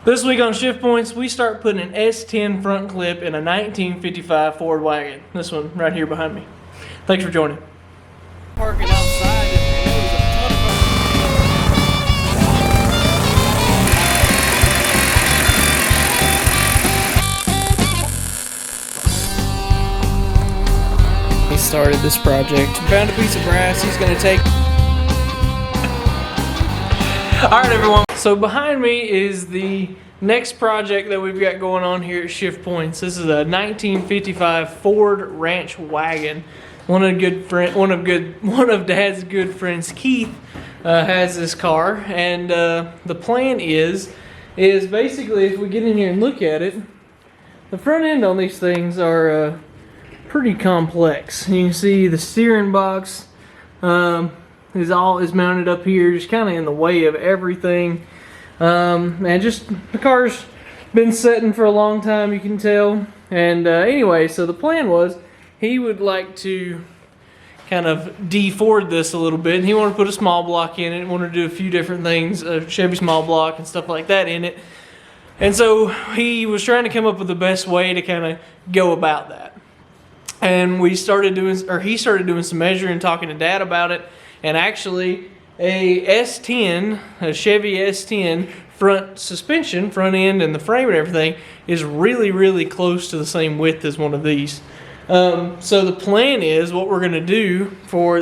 This week on Shift Points, we start putting an S10 front clip in a 1955 Ford Wagon. This one right here behind me. Thanks for joining. Parking outside and there was a ton of. He started this project. Found a piece of brass he's going to take. Alright everyone, so behind me is the next project that we've got going on here at Shift Points. This is a 1955 Ford Ranch Wagon. One of Dad's good friends, Keith, has this car, and the plan is basically, if we get in here and look at it, the front end on these things are pretty complex. You can see the steering box is mounted up here, just kind of in the way of everything. And just the car's been sitting for a long time, you can tell. And anyway, so the plan was he would like to kind of de-Ford this a little bit. And he wanted to put a small block in it, wanted to do a few different things, a Chevy small block and stuff like that in it. And so he was trying to come up with the best way to kind of go about that. And he started doing some measuring, talking to Dad about it. And actually, a S10, a Chevy S10 front suspension, front end and the frame and everything is really, really close to the same width as one of these. So the plan is, what we're going to do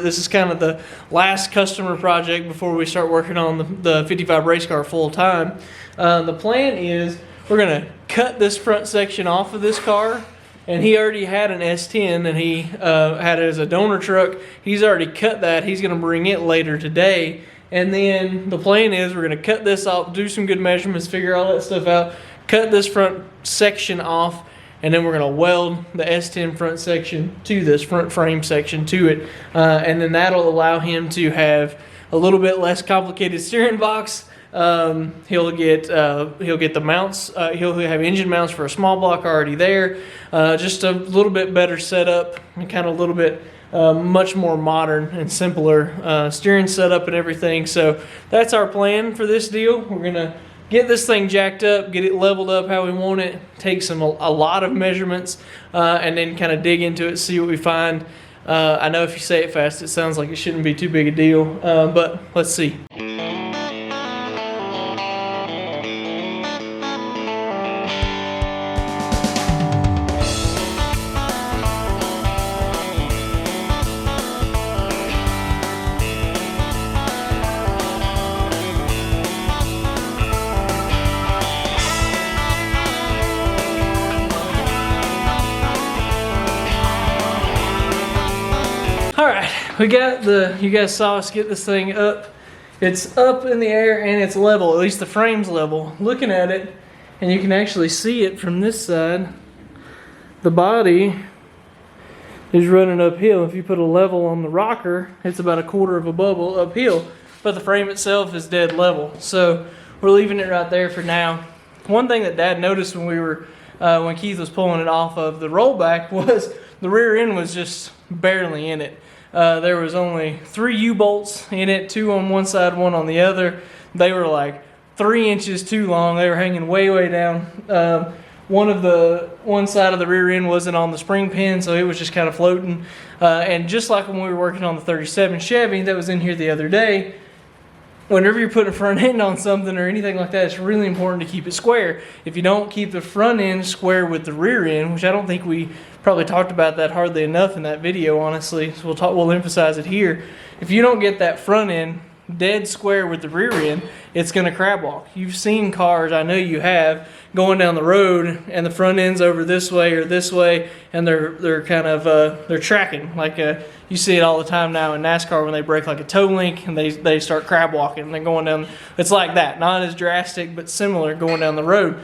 this is kind of the last customer project before we start working on the 55 race car full time. The plan is we're going to cut this front section off of this car. And he already had an S10 and he had it as a donor truck. He's already cut that. He's going to bring it later today. And then the plan is we're going to cut this off, do some good measurements, figure all that stuff out, cut this front section off, and then we're going to weld the S10 front section to this front frame section to it. And then that'll allow him to have a little bit less complicated steering box. He'll get the mounts. He'll have engine mounts for a small block already there. Just a little bit better setup and kind of a little bit much more modern and simpler steering setup and everything. So that's our plan for this deal. We're gonna get this thing jacked up, get it leveled up how we want it, take a lot of measurements, and then kind of dig into it, see what we find. I know if you say it fast, it sounds like it shouldn't be too big a deal, but let's see. Alright, you guys saw us get this thing up. It's up in the air and it's level, at least the frame's level. Looking at it, and you can actually see it from this side, the body is running uphill. If you put a level on the rocker, it's about a quarter of a bubble uphill, but the frame itself is dead level. So we're leaving it right there for now. One thing that Dad noticed when Keith was pulling it off of the rollback was the rear end was just barely in it. There was only 3 U-bolts in it, 2 on one side, 1 on the other. They were like 3 inches too long. They were hanging way down. One side of the rear end wasn't on the spring pin, so it was just kind of floating. And just like when we were working on the 37 Chevy that was in here the other day, whenever you're putting a front end on something or anything like that, it's really important to keep it square. If you don't keep the front end square with the rear end, which I don't think we probably talked about that hardly enough in that video, honestly, so we'll emphasize it here. If you don't get that front end dead square with the rear end, it's going to crab walk. You've seen cars, I know you have, going down the road and the front end's over this way or this way, and they're kind of they're tracking like you see it all the time now in NASCAR when they break like a toe link and they start crab walking and they're going down. It's like that, not as drastic but similar going down the road.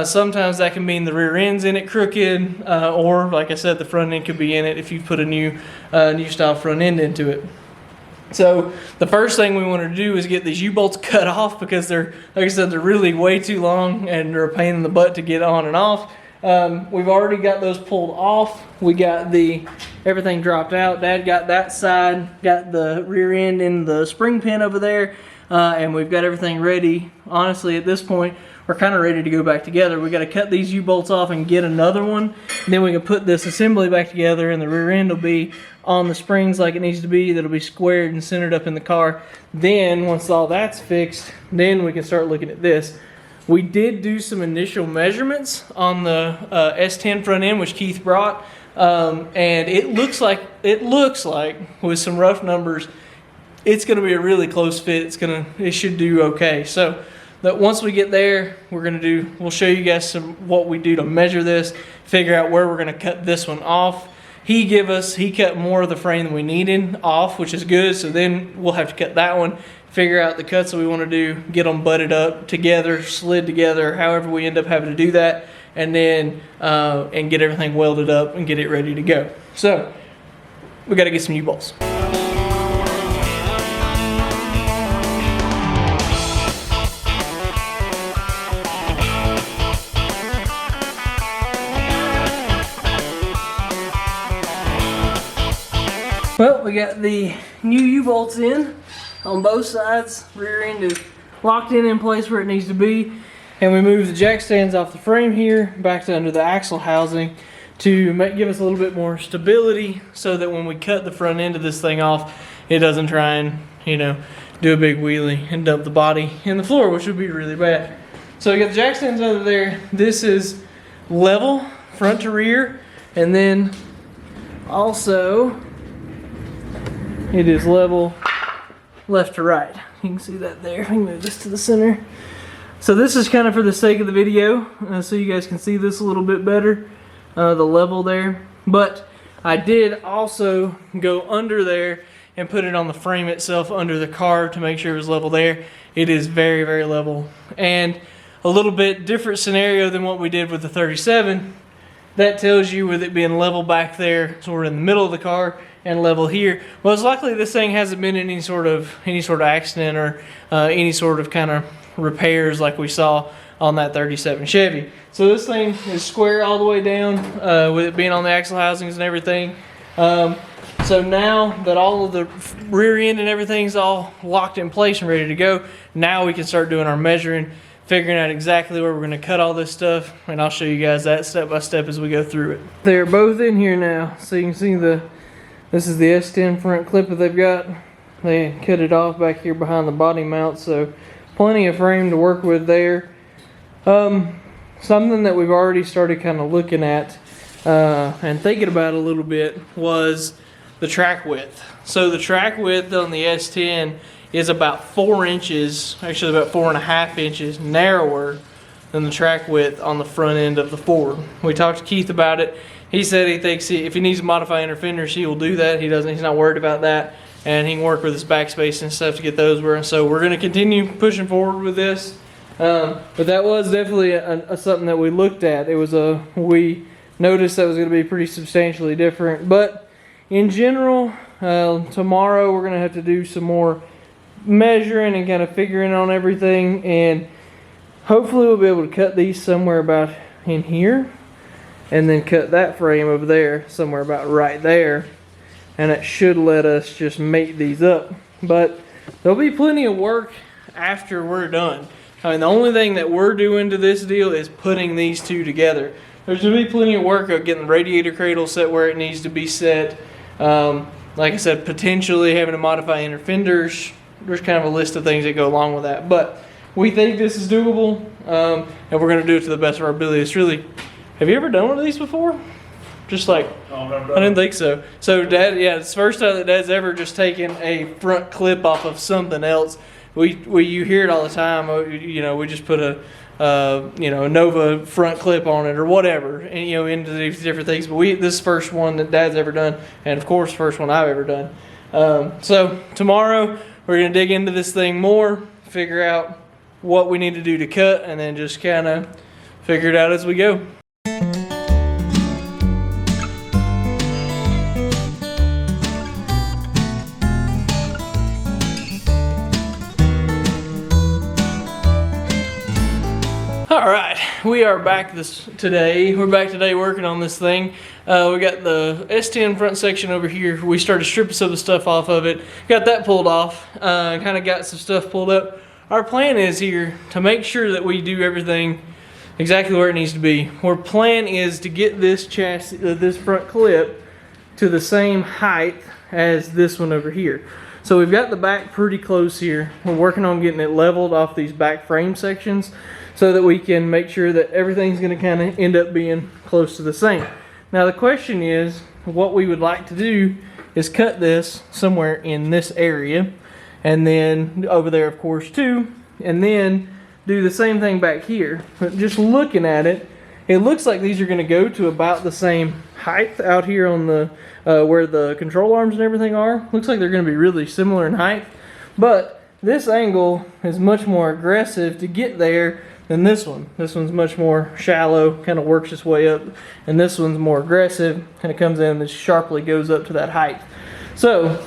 Sometimes that can mean the rear end's in it crooked, or like I said, the front end could be in it if you put a new style front end into it. So the first thing we want to do is get these U-bolts cut off because they're, like I said, they're really way too long and they're a pain in the butt to get on and off. We've already got those pulled off. We got everything dropped out. Dad got that side, got the rear end in the spring pin over there, and we've got everything ready. Honestly, at this point, are kind of ready to go back together. We got to cut these U-bolts off and get another one. And then we can put this assembly back together, and the rear end will be on the springs like it needs to be. That'll be squared and centered up in the car. Then once all that's fixed, then we can start looking at this. We did do some initial measurements on the S10 front end, which Keith brought, and it looks like with some rough numbers, it's going to be a really close fit. It should do okay. So that once we get there, we'll show you guys what we do to measure this, figure out where we're going to cut this one off. He cut more of the frame than we needed off, which is good. So then we'll have to cut that one, figure out the cuts that we want to do, get them butted up together, slid together, however we end up having to do that, and then and get everything welded up and get it ready to go. So we got to get some U-bolts. Well, we got the new U-bolts in on both sides. Rear end is locked in place where it needs to be. And we moved the jack stands off the frame here back to under the axle housing to give us a little bit more stability, so that when we cut the front end of this thing off, it doesn't try and, do a big wheelie and dump the body in the floor, which would be really bad. So we got the jack stands under there. This is level front to rear, and then also it is level left to right. You can see that there. I can move this to the center. So this is kind of for the sake of the video, so you guys can see this a little bit better, the level there. But I did also go under there and put it on the frame itself under the car to make sure it was level there. It is very, very level. And a little bit different scenario than what we did with the 37. That tells you with it being level back there, sort of in the middle of the car, and level here. Most likely this thing hasn't been in any sort of accident or any sort of kind of repairs like we saw on that 37 Chevy. So this thing is square all the way down, with it being on the axle housings and everything. So now that all of the rear end and everything's all locked in place and ready to go, now we can start doing our measuring, figuring out exactly where we're going to cut all this stuff, and I'll show you guys that step by step as we go through it. They're both in here now, so you can see this is the S10 front clip that they've got. They cut it off back here behind the body mount, so plenty of frame to work with there. Something that we've already started kind of looking at and thinking about a little bit was the track width. So the track width on the S10 is about 4 inches, actually about 4.5 inches narrower than the track width on the front end of the Ford. We talked to Keith about it. He said he thinks if he needs to modify inner fenders, he will do that. He's not worried about that, and he can work with his backspace and stuff to get those where. So we're going to continue pushing forward with this. But that was definitely something that we looked at. We noticed that was going to be pretty substantially different. But in general, tomorrow we're going to have to do some more measuring and kind of figuring on everything, and hopefully we'll be able to cut these somewhere about in here, and then cut that frame over there somewhere about right there, and it should let us just mate these up. But there'll be plenty of work after we're done. I mean, the only thing that we're doing to this deal is putting these two together. There's going to be plenty of work of getting the radiator cradle set where it needs to be set. Like I said, potentially having to modify inner fenders. There's kind of a list of things that go along with that. But we think this is doable, and we're going to do it to the best of our ability. It's really... Have you ever done one of these before? Just like... I didn't think so. So Dad, it's the first time that Dad's ever just taken a front clip off of something else. You hear it all the time. We just put a Nova front clip on it or whatever, and into these different things. But this is the first one that Dad's ever done, and of course, first one I've ever done. So tomorrow we're gonna dig into this thing more, figure out what we need to do to cut, and then just kind of figure it out as we go. Alright, we are back today. We're back today working on this thing. We got the S10 front section over here. We started stripping some of the stuff off of it. Got that pulled off. Kind of got some stuff pulled up our plan is here to make sure that we do everything exactly where it needs to be. Our plan is to get this chassis, this front clip, to the same height as this one over here. So we've got the back pretty close here. We're working on getting it leveled off these back frame sections so that we can make sure that everything's going to kind of end up being close to the same. Now the question is, what we would like to do is cut this somewhere in this area, and then over there of course too, and then do the same thing back here. But just looking at it, it looks like these are going to go to about the same height out here on the where the control arms and everything are. Looks like they're going to be really similar in height, but this angle is much more aggressive to get there than this one. This one's much more shallow, kind of works its way up, and this one's more aggressive, kind of comes in and sharply goes up to that height. So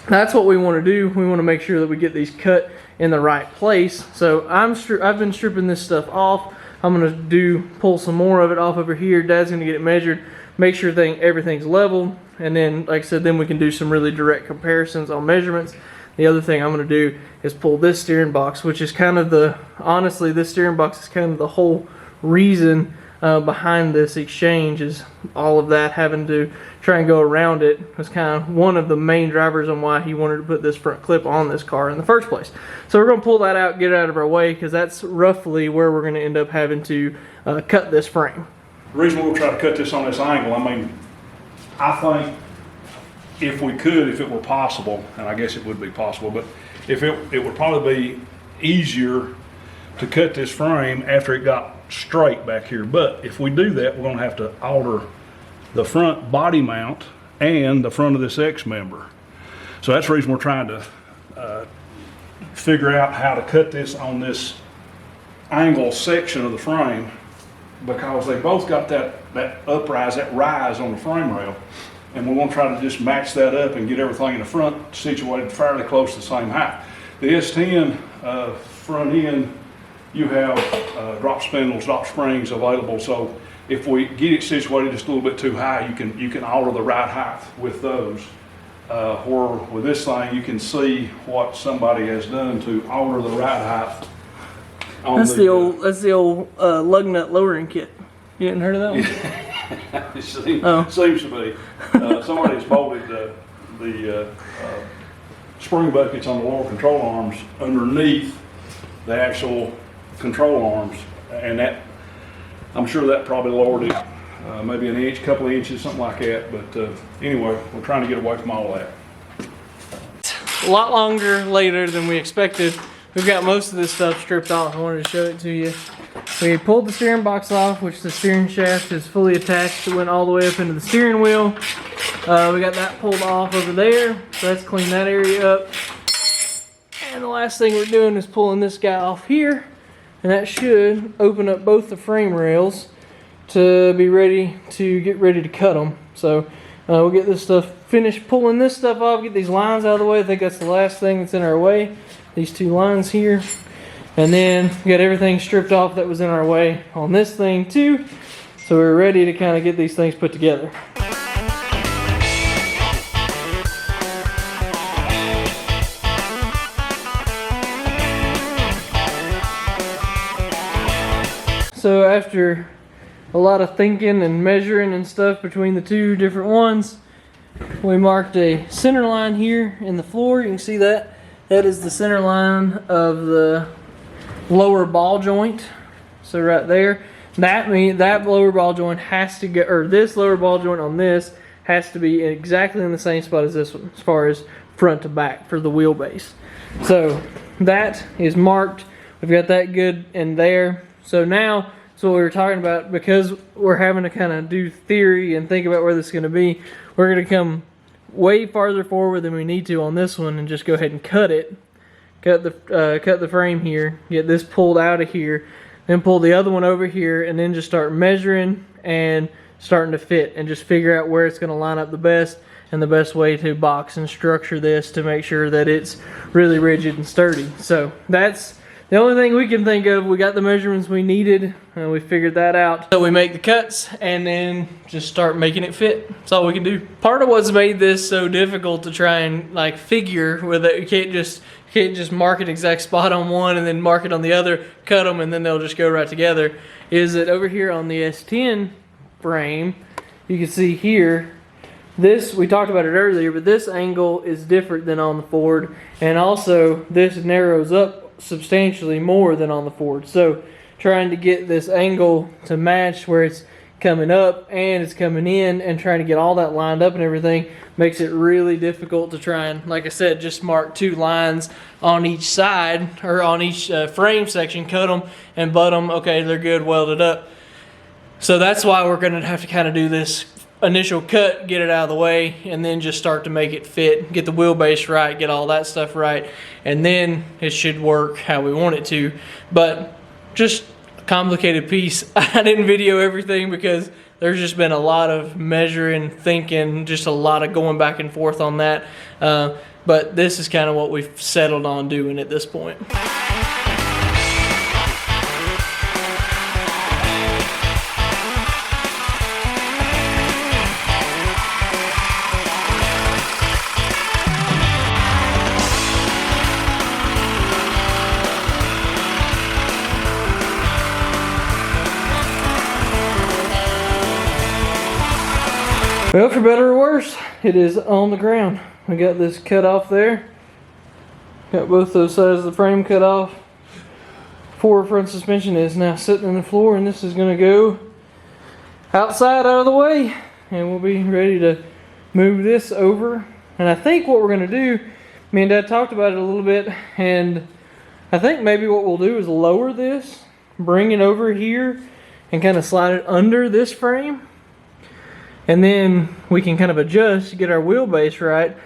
that's what we want to do. We want to make sure that we get these cut in the right place. So I've been stripping this stuff off. I'm going to pull some more of it off over here. Dad's going to get it measured, make sure everything's level, and then, like I said, then we can do some really direct comparisons on measurements. The other thing I'm going to do is pull this steering box, which is kind of honestly, this steering box is kind of the whole reason behind this exchange, is all of that having to try and go around it was kind of one of the main drivers on why he wanted to put this front clip on this car in the first place. So we're going to pull that out, get it out of our way, because that's roughly where we're going to end up having to cut this frame. The reason we'll try to cut this on this angle, I mean, I think if we could, if it were possible, and I guess it would be possible, but if it would probably be easier to cut this frame after it got straight back here. But if we do that, we're going to have to alter the front body mount and the front of this X member. So that's the reason we're trying to figure out how to cut this on this angle section of the frame, because they both got that uprise, that rise on the frame rail, and we want to try to just match that up and get everything in the front situated fairly close to the same height. The S10 front end, you have drop spindles, drop springs available, so if we get it situated just a little bit too high, you can alter the right height with those. Where with this thing, you can see what somebody has done to alter the right height. That's the old lug nut lowering kit. You hadn't heard of that one? It seems to be. Somebody's bolted the spring buckets on the lower control arms underneath the actual control arms, and that, I'm sure that probably lowered it maybe an inch, couple of inches, something like that. But anyway, we're trying to get away from all that. A lot longer later than we expected. We've got most of this stuff stripped off. I wanted to show it to you. We pulled the steering box off, which the steering shaft is fully attached. It went all the way up into the steering wheel. We got that pulled off over there, so let's clean that area up. And the last thing we're doing is pulling this guy off here, and that should open up both the frame rails to be ready to cut them. So we'll get this stuff finished pulling this stuff off, get these lines out of the way. I think that's the last thing that's in our way, these two lines here. And then we got everything stripped off that was in our way on this thing too. So we're ready to kind of get these things put together. So after a lot of thinking and measuring and stuff between the two different ones, we marked a center line here in the floor. You can see that. That is the center line of the lower ball joint. So right there, that means that lower ball joint has to go, or this lower ball joint on this has to be exactly in the same spot as this one, as far as front to back for the wheelbase. So that is marked. We've got that good in there. So now, so what we were talking about, because we're having to kind of do theory and think about where this is going to be, we're going to come way farther forward than we need to on this one and just go ahead and cut it. Cut the frame here, get this pulled out of here, then pull the other one over here, and then just start measuring and starting to fit and just figure out where it's going to line up the best and the best way to box and structure this to make sure that it's really rigid and sturdy. So that's the only thing we can think of. We got the measurements we needed and we figured that out. So we make the cuts and then just start making it fit. That's all we can do. Part of what's made this so difficult to try and like figure with it, you can't just You can't just mark an exact spot on one and then mark it on the other, cut them, and then they'll just go right together. Is that over here on the S10 frame, you can see here, this, we talked about it earlier, but this angle is different than on the Ford, and also this narrows up substantially more than on the Ford. So trying to get this angle to match where it's coming up and it's coming in, and trying to get all that lined up and everything makes it really difficult to try and, like I said, just mark 2 lines on each side or on each frame section, cut them and butt them. Okay, they're good, welded up. So that's why we're going to have to kind of do this initial cut, get it out of the way, and then just start to make it fit, get the wheelbase right, get all that stuff right, and then it should work how we want it to. But just a complicated piece. I didn't video everything because there's just been a lot of measuring, thinking, just a lot of going back and forth on that. But this is kind of what we've settled on doing at this point. Well, for better or worse, it is on the ground. We got this cut off there. Got both those sides of the frame cut off. Forward front suspension is now sitting on the floor, and this is going to go outside out of the way, and we'll be ready to move this over. And I think what we're going to do, me and Dad talked about it a little bit, and I think maybe what we'll do is lower this, bring it over here, and kind of slide it under this frame. And then we can kind of adjust, get our wheelbase right,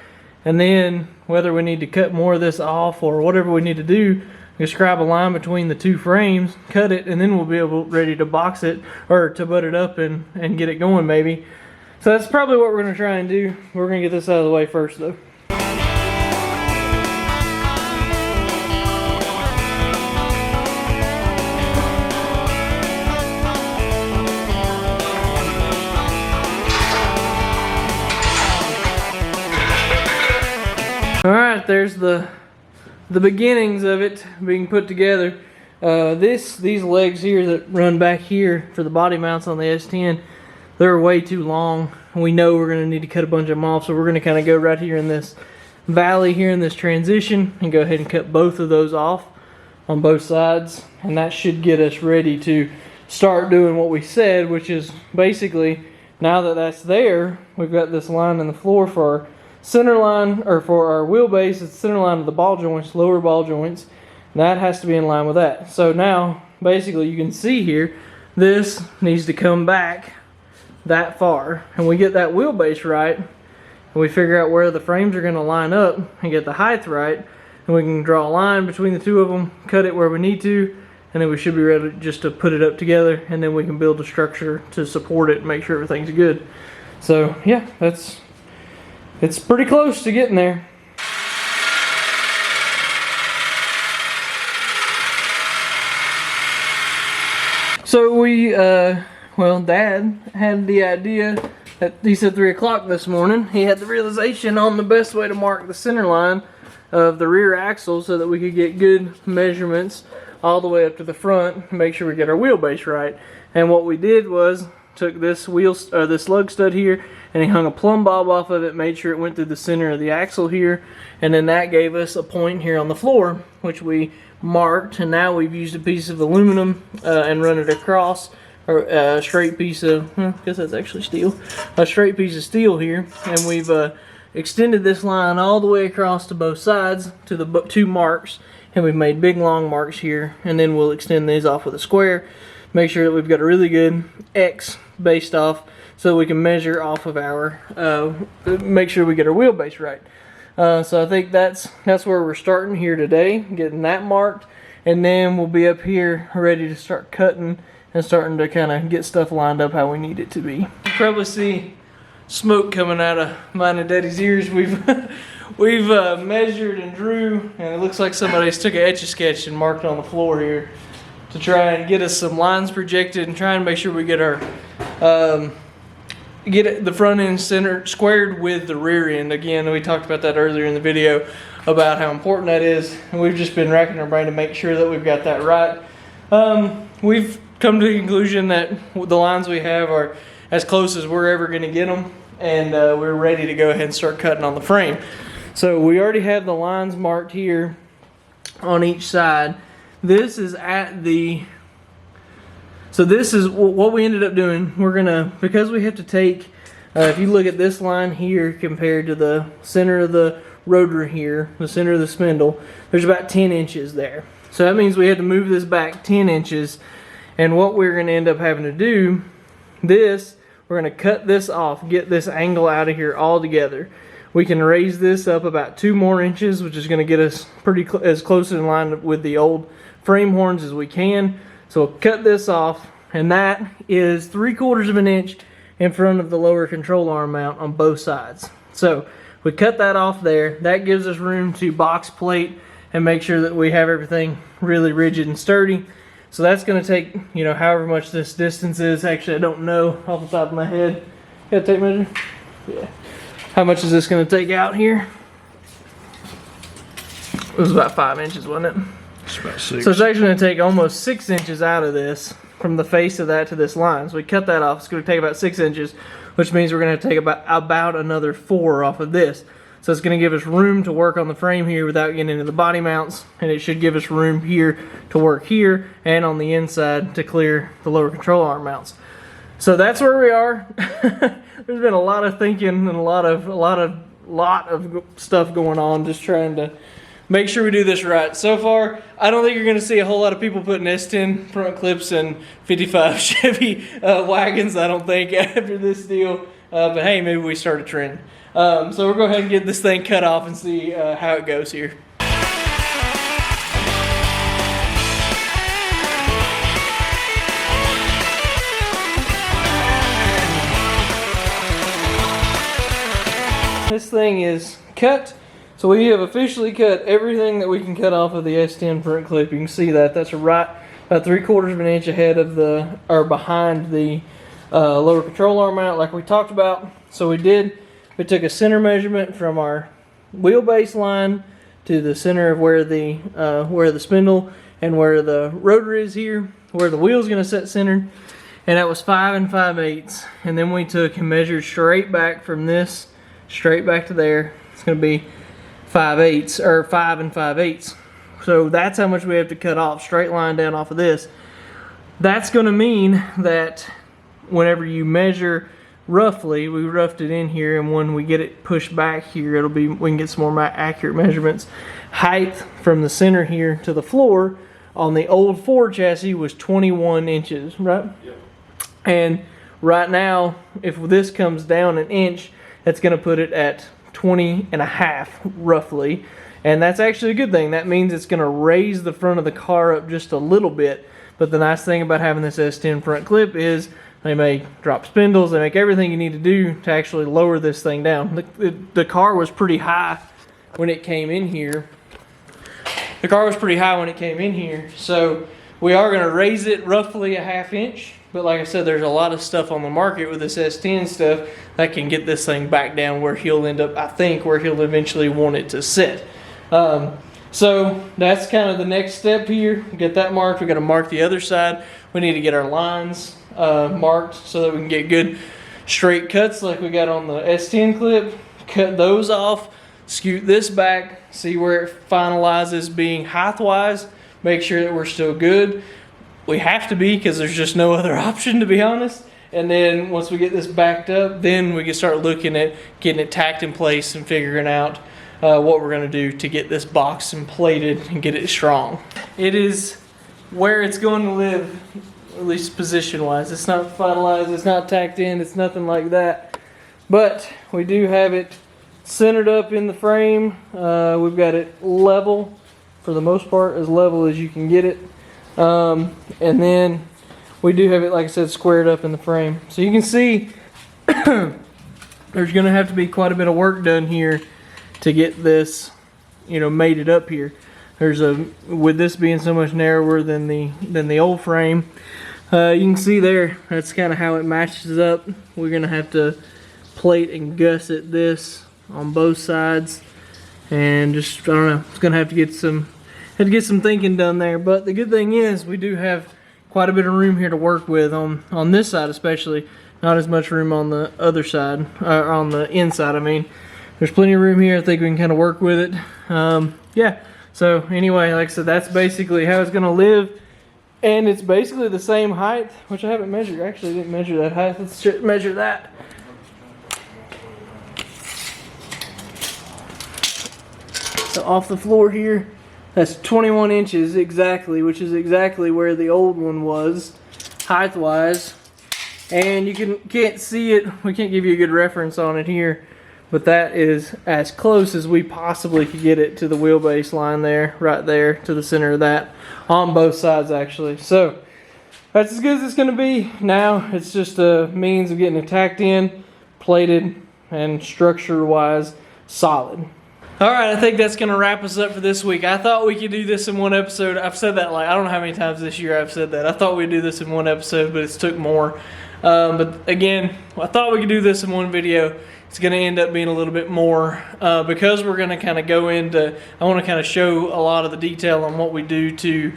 and then whether we need to cut more of this off or whatever we need to do, describe a line between the 2 frames, cut it, and then we'll be ready to box it or to butt it up and get it going maybe. So that's probably what we're going to try and do. We're going to get this out of the way first though. Alright, there's the beginnings of it being put together. These legs here that run back here for the body mounts on the S10, they're way too long. We know we're going to need to cut a bunch of them off, so we're going to kind of go right here in this valley here in this transition and go ahead and cut both of those off on both sides, and that should get us ready to start doing what we said, which is basically, now that that's there, we've got this line in the floor for our center line, or for our wheelbase, it's center line of the ball joints, lower ball joints. That has to be in line with that. So now, basically, you can see here, this needs to come back that far. And we get that wheelbase right, and we figure out where the frames are going to line up and get the height right, and we can draw a line between the 2 of them, cut it where we need to, and then we should be ready just to put it up together, and then we can build a structure to support it and make sure everything's good. So yeah, it's pretty close to getting there. So we, well, Dad had the idea at, he said 3 o'clock this morning, he had the realization on the best way to mark the center line of the rear axle so that we could get good measurements all the way up to the front and make sure we get our wheelbase right. And what we did was took this this lug stud here, and he hung a plumb bob off of it, made sure it went through the center of the axle here, and then that gave us a point here on the floor, which we marked. And now we've used a piece of aluminum and run it across, or a straight piece of, I guess that's actually steel, a straight piece of steel here, and we've extended this line all the way across to both sides to the 2 marks, and we've made big long marks here, and then we'll extend these off with a square, make sure that we've got a really good X based off so we can measure off of our, make sure we get our wheelbase right. So I think that's where we're starting here today, getting that marked, and then we'll be up here ready to start cutting and starting to kind of get stuff lined up how we need it to be. You probably see smoke coming out of mine and Daddy's ears. We've measured and drew, and it looks like somebody's took an Etch-a-Sketch and marked on the floor here to try and get us some lines projected and try and make sure we get our get the front end center squared with the rear end. Again, we talked about that earlier in the video about how important that is, and we've just been racking our brain to make sure that we've got that right. We've come to the conclusion that the lines we have are as close as we're ever going to get them, and we're ready to go ahead and start cutting on the frame. So we already have the lines marked here on each side. This is at the, so this is what we ended up doing. We're gonna, because we have to take, if you look at this line here compared to the center of the rotor here, the center of the spindle, there's about 10 inches there. So that means we had to move this back 10 inches. And what we're gonna end up having to do, we're gonna cut this off, get this angle out of here altogether. We can raise this up about 2 more inches, which is gonna get us pretty as close in line with the old frame horns as we can. So we'll cut this off, and that is 3/4 of an inch in front of the lower control arm mount on both sides. So we cut that off there. That gives us room to box plate and make sure that we have everything really rigid and sturdy. So that's going to take, you know, however much this distance is. Actually, I don't know off the top of my head. Got a tape measure? Yeah. How much is this going to take out here? It was about 5 inches, wasn't it? It's about 6. So it's actually going to take almost 6 inches out of this, from the face of that to this line. So we cut that off. It's going to take about 6 inches, which means we're going to take about another 4 off of this. So it's going to give us room to work on the frame here without getting into the body mounts, and it should give us room here to work here and on the inside to clear the lower control arm mounts. So that's where we are. There's been a lot of thinking and a lot of stuff going on, just trying to make sure we do this right. So far, I don't think you're going to see a whole lot of people putting S10 front clips in 55 Chevy wagons, I don't think, after this deal. But hey, maybe we start a trend. So we'll go ahead and get this thing cut off and see how it goes here. This thing is cut. So we have officially cut everything that we can cut off of the S10 front clip. You can see that. That's right about 3/4 of an inch ahead of the, or behind the lower control arm mount like we talked about. So we took a center measurement from our wheelbase line to the center of where the spindle and where the rotor is here, where the wheel's gonna set centered. And that was 5 5/8. And then we took and measured straight back from this, straight back to there. It's gonna be 5/8, or 5 5/8. So that's how much we have to cut off, straight line down off of this. That's gonna mean that whenever you measure roughly, we roughed it in here, and when we get it pushed back here, it'll be, we can get some more accurate measurements. Height from the center here to the floor on the old Ford chassis was 21 inches, right? Yep. And right now, if this comes down an inch, that's gonna put it at 20 1/2 roughly, and that's actually a good thing. That means it's going to raise the front of the car up just a little bit. But the nice thing about having this S10 front clip is they make drop spindles, they make everything you need to do to actually lower this thing down. The car was pretty high when it came in here. The car was pretty high when it came in here, so we are going to raise it roughly 1/2 inch. But like I said, there's a lot of stuff on the market with this S10 stuff that can get this thing back down where he'll end up, I think, where he'll eventually want it to sit. So that's kind of the next step here. Get that marked. We got to mark the other side. We need to get our lines marked so that we can get good straight cuts like we got on the S10 clip. Cut those off. Scoot this back. See where it finalizes being height-wise. Make sure that we're still good. We have to be, because there's just no other option, to be honest. And then once we get this backed up, then we can start looking at getting it tacked in place and figuring out what we're going to do to get this boxed and plated and get it strong. It is where it's going to live, at least position-wise. It's not finalized, it's not tacked in, it's nothing like that. But we do have it centered up in the frame. We've got it level, for the most part, as level as you can get it. And then we do have it, like I said, squared up in the frame. So you can see there's going to have to be quite a bit of work done here to get this, you know, mated up here. With this being so much narrower than the old frame, You can see there, that's kind of how it matches up. We're gonna have to plate and gusset this on both sides, and just, I don't know, it's gonna have to get some thinking done there. But the good thing is we do have quite a bit of room here to work with on this side, especially. Not as much room on the other side, on the inside, I mean. There's plenty of room here. I think we can kind of work with it. Yeah, so anyway, like I said, that's basically how it's gonna live. And it's basically the same height, which I haven't measured. Actually, I didn't measure that height. Let's measure that. So off the floor here, that's 21 inches exactly, which is exactly where the old one was, height-wise. And you can't see it. We can't give you a good reference on it here, but that is as close as we possibly could get it to the wheelbase line there, right there, to the center of that, on both sides actually. So that's as good as it's going to be. Now it's just a means of getting it tacked in, plated, and structure-wise solid. Alright, I think that's going to wrap us up for this week. I thought we could do this in one episode. I've said that like, I don't know how many times this year I've said that. I thought we'd do this in one episode, but it's took more. But again, I thought we could do this in one video. It's going to end up being a little bit more because we're going to kind of go into, I want to kind of show a lot of the detail on what we do to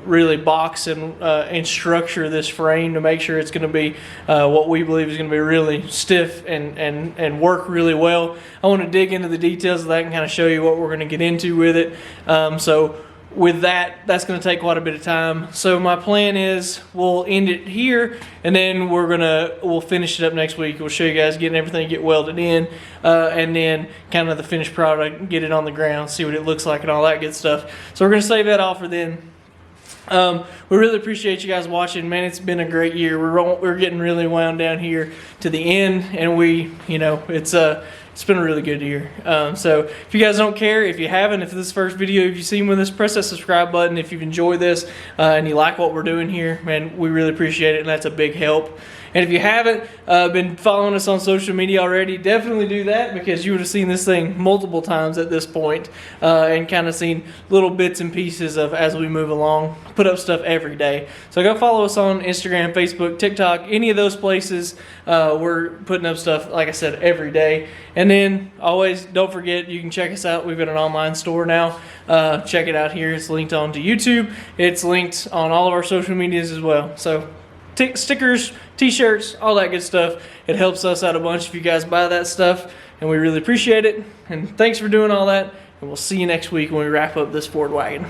really box and structure this frame to make sure it's going to be what we believe is going to be really stiff and work really well. I want to dig into the details of that and kind of show you what we're going to get into with it. So with that, that's going to take quite a bit of time. So my plan is we'll end it here, and then we'll finish it up next week. We'll show you guys getting everything get welded in, and then kind of the finished product, get it on the ground, see what it looks like and all that good stuff. So we're going to save that all for then. We really appreciate you guys watching. Man, it's been a great year. We're getting really wound down here to the end, and it's been a really good year. So if you guys don't care, if you haven't, if this is the first video you've seen with us, press that subscribe button. If you've enjoyed this and you like what we're doing here, man, we really appreciate it, and that's a big help. And if you haven't been following us on social media already, definitely do that, because you would have seen this thing multiple times at this point, and kind of seen little bits and pieces of as we move along. Put up stuff every day. So go follow us on Instagram, Facebook, TikTok, any of those places. We're putting up stuff, like I said, every day. And then always don't forget, you can check us out. We've got an online store now. Check it out here. It's linked onto YouTube. It's linked on all of our social medias as well. So stickers, t-shirts, all that good stuff. It helps us out a bunch if you guys buy that stuff, and we really appreciate it. And thanks for doing all that, and we'll see you next week when we wrap up this Ford wagon.